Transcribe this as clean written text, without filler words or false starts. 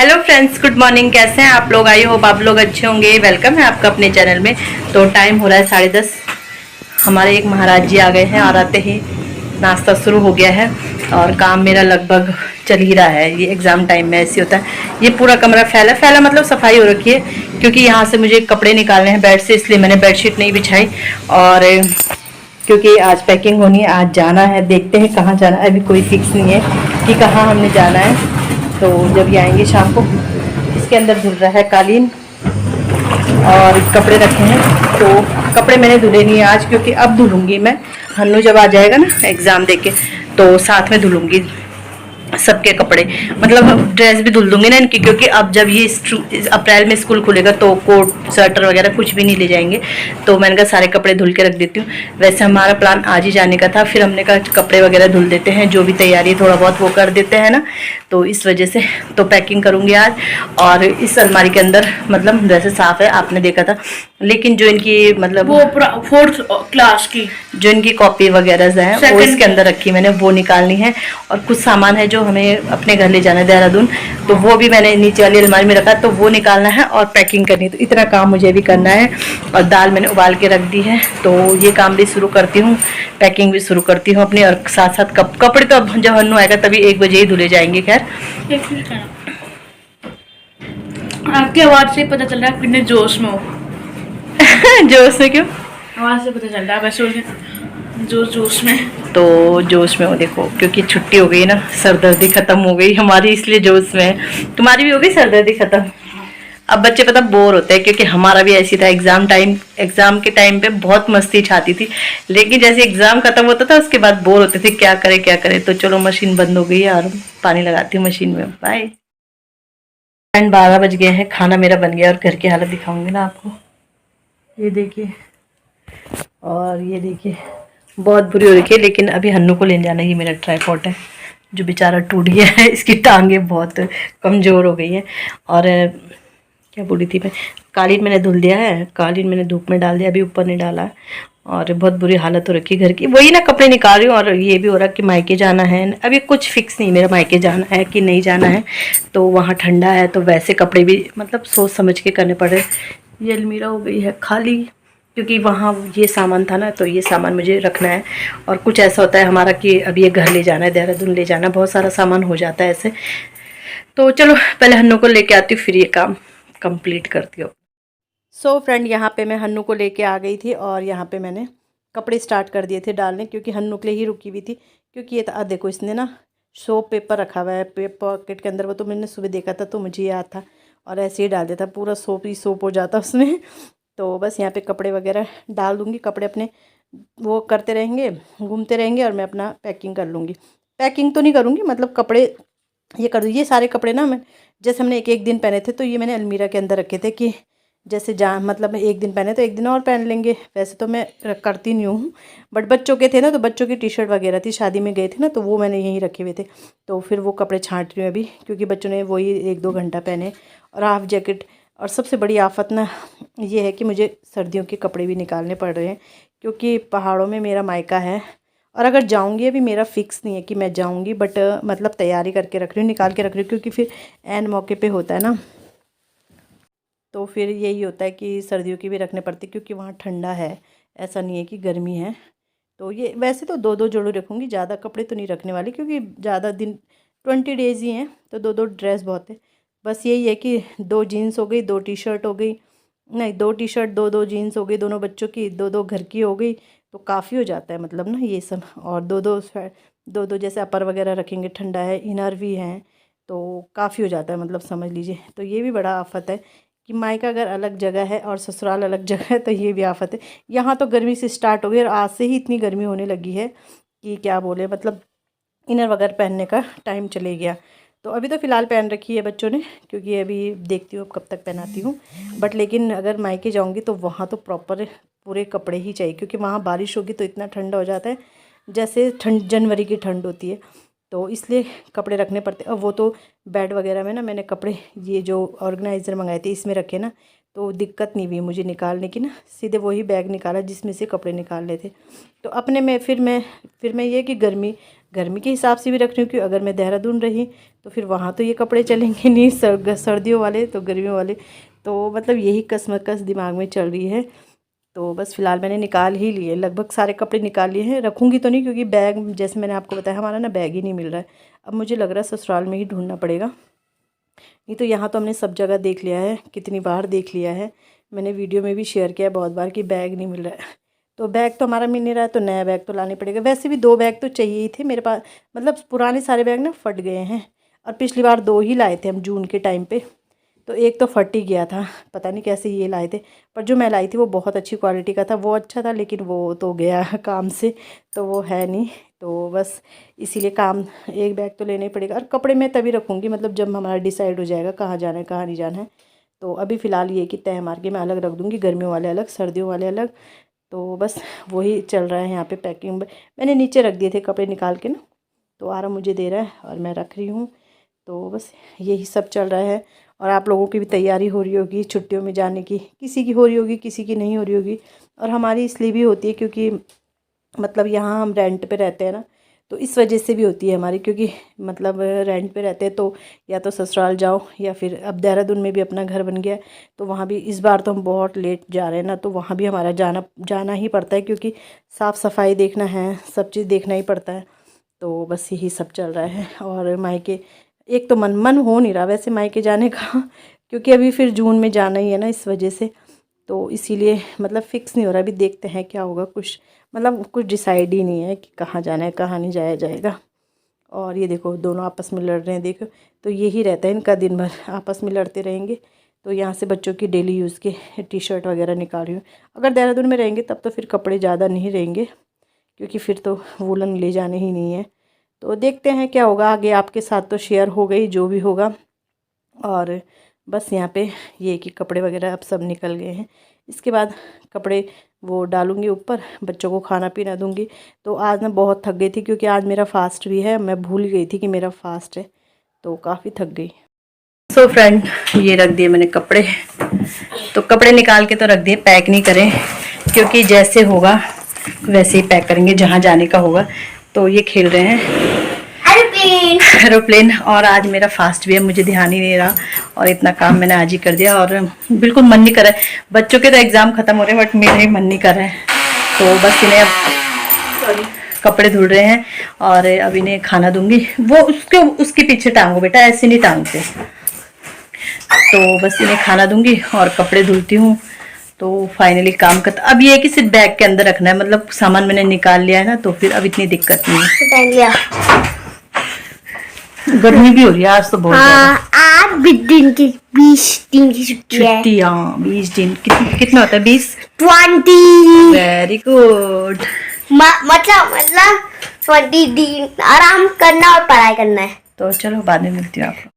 Hello friends, good morning. कैसे हैं आप लोग? आई होप आप लोग अच्छे होंगे। वेलकम है आपका अपने चैनल में। तो टाइम हो रहा है 10:30। हमारे एक महाराज जी आ गए हैं और आते ही नाश्ता शुरू हो गया है और काम मेरा लगभग चल ही रहा है। ये एग्ज़ाम टाइम में ऐसे होता है। ये पूरा कमरा फैला फैला मतलब सफाई हो रखी है, क्योंकि यहाँ से मुझे कपड़े निकालने हैं बेड से, इसलिए मैंने बेडशीट नहीं बिछाई। और क्योंकि आज पैकिंग होनी है, आज जाना है। देखते हैं कहाँ जाना है, अभी कोई फिक्स नहीं है कि कहाँ हमने जाना है। तो जब ये आएंगे शाम को। इसके अंदर धुल रहा है कालीन और कपड़े रखे हैं। तो कपड़े मैंने धुले नहीं आज, क्योंकि अब धुलूंगी मैं। हन्नू जब आ जाएगा ना एग्ज़ाम देके, तो साथ में धुलूंगी सबके कपड़े। मतलब ड्रेस भी धुल दूंगी ना इनकी, क्योंकि अब जब ये अप्रैल में स्कूल खुलेगा तो कोट स्वेटर वगैरह कुछ भी नहीं ले जाएंगे। तो मैंने कहा सारे कपड़े धुल के रख देती हूँ। वैसे हमारा प्लान आज ही जाने का था, फिर हमने कहा कपड़े वगैरह धुल देते हैं, जो भी तैयारी थोड़ा बहुत वो कर देते हैं ना। तो इस वजह से तो पैकिंग करूँगी आज। और इस अलमारी के अंदर मतलब वैसे साफ़ है, आपने देखा था, लेकिन जो इनकी मतलब वो 4th क्लास की जो इनकी कॉपी वगैरह हैं वो इसके अंदर रखी मैंने, वो निकालनी है। और कुछ सामान है जो हमें अपने घर ले जाना है देहरादून, तो वो भी मैंने नीचे वाली अलमारी में रखा, तो वो निकालना है और पैकिंग करनी है। तो इतना काम मुझे भी करना है। और दाल मैंने उबाल के रख दी है, तो ये काम भी शुरू करती हूँ, पैकिंग भी शुरू करती हूँ अपनी। और साथ साथ कपड़े तो अब जब हन्नू आएगा तभी 1 बजे ही धुले जाएंगे। खैर आपकी आवाज से पता चल रहा है कितने जोश में हो। जोश में क्यों? आवाज से पता चल रहा है वैसे जोश में। तो जोश में हो, देखो, क्योंकि छुट्टी हो गई ना, सरदर्दी खत्म हो गई हमारी, इसलिए जोश में है। तुम्हारी भी हो गई सरदर्दी खत्म? अब बच्चे पता बोर होते हैं, क्योंकि हमारा भी ऐसी था। एग्जाम के टाइम पे बहुत मस्ती छाती थी, लेकिन जैसे एग्जाम खत्म होता था उसके बाद बोर होते थे, क्या करे क्या करे। तो चलो मशीन बंद हो गई है और पानी लगाती हूँ मशीन में। बाय। एंड 12 बज गए हैं, खाना मेरा बन गया और घर की हालत दिखाऊंगी ना आपको। ये देखिए, और ये देखिए, बहुत बुरी हो रखी है। लेकिन अभी हन्नू को लेने जाना है। ये मेरा ट्राइपॉड है जो बेचारा टूट गया है, इसकी टांगें बहुत कमज़ोर हो गई हैं। और क्या बोली थी मैं, कालीन मैंने धुल दिया है, कालीन मैंने धूप में डाल दिया, अभी ऊपर नहीं डाला है। और बहुत बुरी हालत हो रखी है घर की। वही ना कपड़े निकाल रही हूँ। और ये भी हो रहा कि मायके जाना है, अभी कुछ फिक्स नहीं मेरा, मायके जाना है कि नहीं जाना है। तो वहाँ ठंडा है, तो वैसे कपड़े भी मतलब सोच समझ के करने पड़े। ये अलमीरा हो गई है खाली, क्योंकि वहाँ ये सामान था ना, तो ये सामान मुझे रखना है। और कुछ ऐसा होता है हमारा कि अब ये घर ले जाना है, देहरादून ले जाना, बहुत सारा सामान हो जाता है ऐसे। तो चलो पहले हन्नू को लेके आती हूँ, फिर ये काम कंप्लीट करती हूँ। सो फ्रेंड, यहाँ पे मैं हन्नू को लेके आ गई थी और यहाँ पे मैंने कपड़े स्टार्ट कर दिए थे डालने, क्योंकि हन्नू के लिए ही रुकी हुई थी। क्योंकि ये था, देखो इसने ना सोप पेपर रखा हुआ है पॉकेट के अंदर, वो तो मैंने सुबह देखा था तो मुझे याद था। और ऐसे ही डाल देता, पूरा सोप ही सोप हो जाता उसमें। तो बस यहाँ पे कपड़े वगैरह डाल दूँगी, कपड़े अपने वो करते रहेंगे, घूमते रहेंगे, और मैं अपना पैकिंग कर लूँगी। पैकिंग तो नहीं करूँगी, मतलब कपड़े ये कर दूँ। ये सारे कपड़े ना मैं, जैसे हमने एक एक दिन पहने थे, तो ये मैंने अलमीरा के अंदर रखे थे कि जैसे जहाँ मतलब मैं एक दिन पहने तो एक दिन और पहन लेंगे। वैसे तो मैं करती नहीं हूँ, बट बच्चों के थे ना, तो बच्चों की टी शर्ट वगैरह थी, शादी में गए थे ना, तो वो मैंने यहीं रखे हुए थे। तो फिर वो कपड़े छाँट रही हूँ अभी, क्योंकि बच्चों ने वही 1-2 घंटा पहने। और हाफ जैकेट। और सबसे बड़ी आफत ना ये है कि मुझे सर्दियों के कपड़े भी निकालने पड़ रहे हैं, क्योंकि पहाड़ों में मेरा मायका है। और अगर जाऊंगी, अभी मेरा फिक्स नहीं है कि मैं जाऊंगी, बट मतलब तैयारी करके रख रही हूँ, निकाल के रख रही हूँ, क्योंकि फिर ऐन मौके पे होता है ना। तो फिर यही होता है कि सर्दियों की भी रखने पड़ती, क्योंकि वहाँ ठंडा है, ऐसा नहीं है कि गर्मी है। तो ये वैसे तो 2-2 जोड़े रखूँगी, ज़्यादा कपड़े तो नहीं रखने वाली, क्योंकि ज़्यादा दिन 20 डेज़ ही हैं, तो 2-2 ड्रेस बहुत है। बस यही है कि 2 जीन्स हो गई, 2 टी शर्ट हो गई, नहीं 2 टी शर्ट, 2-2 जीन्स हो गई, दोनों बच्चों की, 2-2 घर की हो गई। तो काफ़ी हो जाता है मतलब ना ये सब। और 2-2 जैसे अपर वगैरह रखेंगे, ठंडा है, इनर भी हैं, तो काफ़ी हो जाता है, मतलब समझ लीजिए। तो ये भी बड़ा आफत है कि मायका अगर अलग जगह है और ससुराल अलग जगह है, तो ये भी आफत है। यहाँ तो गर्मी से स्टार्ट हो गई, और आज से ही इतनी गर्मी होने लगी है कि क्या बोले, मतलब इनर वगैरह पहनने का टाइम चले गया। तो अभी तो फ़िलहाल पहन रखी है बच्चों ने, क्योंकि अभी देखती हूँ कब तक पहनाती हूँ। बट लेकिन अगर मायके जाऊँगी तो वहाँ तो प्रॉपर पूरे कपड़े ही चाहिए, क्योंकि वहाँ बारिश होगी तो इतना ठंडा हो जाता है, जैसे ठंड जनवरी की ठंड होती है। तो इसलिए कपड़े रखने पड़ते हैं। और वो तो बेड वगैरह में ना मैंने कपड़े ये जो ऑर्गेनाइज़र मंगाए थे इसमें रखे ना, तो दिक्कत नहीं हुई मुझे निकालने की ना, सीधे वही बैग निकाला जिसमें से कपड़े निकालने थे। तो अपने में फिर मैं ये कि गर्मी के हिसाब से भी रख रही हूँ कि अगर मैं देहरादून रही तो फिर वहाँ तो ये कपड़े चलेंगे नहीं, सर्दियों वाले तो गर्मियों वाले, तो मतलब यही कसमकस दिमाग में चल रही है। तो बस फ़िलहाल मैंने निकाल ही लिए, लगभग सारे कपड़े निकाल लिए हैं। रखूँगी तो नहीं क्योंकि बैग, जैसे मैंने आपको बताया, हमारा ना बैग ही नहीं मिल रहा है। अब मुझे लग रहा है ससुराल में ही ढूंढना पड़ेगा। नहीं तो यहाँ तो हमने सब जगह देख लिया है, कितनी बार देख लिया है, मैंने वीडियो में भी शेयर किया है बहुत बार कि बैग नहीं मिल रहा है। तो बैग तो हमारा मिल नहीं रहा है, तो नया बैग तो लाने पड़ेगा। वैसे भी 2 बैग तो चाहिए ही थे मेरे पास, मतलब पुराने सारे बैग ना फट गए हैं, और पिछली बार 2 ही लाए थे हम जून के टाइम पे, तो एक तो फट ही गया था, पता नहीं कैसे ये लाए थे। पर जो मैं लाई थी वो बहुत अच्छी क्वालिटी का था, वो अच्छा था, लेकिन वो तो गया काम से, तो वो है नहीं। तो बस इसीलिए एक बैग तो लेना ही पड़ेगा। और कपड़े मैं तभी रखूँगी मतलब जब हमारा डिसाइड हो जाएगा कहाँ जाना है कहाँ नहीं जाना है। तो अभी फ़िलहाल ये कि तय मार के मैं अलग रख दूँगी, गर्मियों वाले अलग, सर्दियों वाले अलग। तो बस वही चल रहा है यहाँ पे पैकिंग में। मैंने नीचे रख दिए थे कपड़े निकाल के ना, तो आराम मुझे दे रहा है और मैं रख रही हूँ। तो बस यही सब चल रहा है। और आप लोगों की भी तैयारी हो रही होगी छुट्टियों में जाने की, किसी की हो रही होगी, किसी की नहीं हो रही होगी। और हमारी इसलिए भी होती है क्योंकि मतलब यहाँ हम रेंट पे रहते हैं ना, तो इस वजह से भी होती है हमारी, क्योंकि मतलब रेंट पे रहते हैं तो या तो ससुराल जाओ, या फिर अब देहरादून में भी अपना घर बन गया है, तो वहाँ भी इस बार तो हम बहुत लेट जा रहे हैं ना, तो वहाँ भी हमारा जाना ही पड़ता है, क्योंकि साफ़ सफाई देखना है, सब चीज़ देखना ही पड़ता है। तो बस यही सब चल रहा है। और मायके एक तो मन हो नहीं रहा वैसे मायके जाने का क्योंकि अभी फिर जून में जाना ही है ना, इस वजह से, तो इसीलिए मतलब फ़िक्स नहीं हो रहा। अभी देखते हैं क्या होगा, कुछ डिसाइड ही नहीं है कि कहाँ जाना है कहाँ नहीं जाया जाएगा। और ये देखो दोनों आपस में लड़ रहे हैं, देखो, तो यही रहता है इनका, दिन भर आपस में लड़ते रहेंगे। तो यहाँ से बच्चों की डेली यूज़ के टी-शर्ट वगैरह निकाल रही हूँ। अगर देहरादून में रहेंगे तब तो फिर कपड़े ज़्यादा नहीं रहेंगे, क्योंकि फिर तो वूलन ले जाने ही नहीं है। तो देखते हैं क्या होगा आगे, आपके साथ तो शेयर हो गई जो भी होगा। और बस यहाँ पे ये कि कपड़े वगैरह अब सब निकल गए हैं। इसके बाद कपड़े वो डालूँगी ऊपर, बच्चों को खाना पीना दूँगी। तो आज मैं बहुत थक गई थी क्योंकि आज मेरा फास्ट भी है, मैं भूल गई थी कि मेरा फास्ट है, तो काफ़ी थक गई। सो फ्रेंड, ये रख दिए मैंने कपड़े, तो कपड़े निकाल के तो रख दिए, पैक नहीं करें क्योंकि जैसे होगा वैसे ही पैक करेंगे जहाँ जाने का होगा। तो ये खेल रहे हैं एरोप्लेन, और आज मेरा फास्ट भी है, मुझे ध्यान ही नहीं रहा, और इतना काम मैंने आज ही कर दिया, और बिल्कुल मन नहीं कर रहा है। बच्चों के तो एग्ज़ाम ख़त्म हो रहे हैं, बट मेरा ही मन नहीं कर रहा है। तो बस इन्हें अब कपड़े धुल रहे हैं, और अब इन्हें खाना दूंगी। वो उसके पीछे टांगो बेटा, ऐसे नहीं टांगते। तो बस इन्हें खाना दूंगी और कपड़े धुलती हूँ। तो फाइनली काम कर, अब ये है कि सिर्फ बैग के अंदर रखना है, मतलब सामान मैंने निकाल लिया है ना, तो फिर अब इतनी दिक्कत नहीं है। गर्मी भी हो रही है आज तो बहुत ज्यादा। आज 20 दिन की छुट्टी है। हाँ 20 दिन, कितना होता है 20? 20। Very good. मतलब 20 दिन आराम करना और पढ़ाई करना है। तो चलो बाद में मिलती हूँ आपको।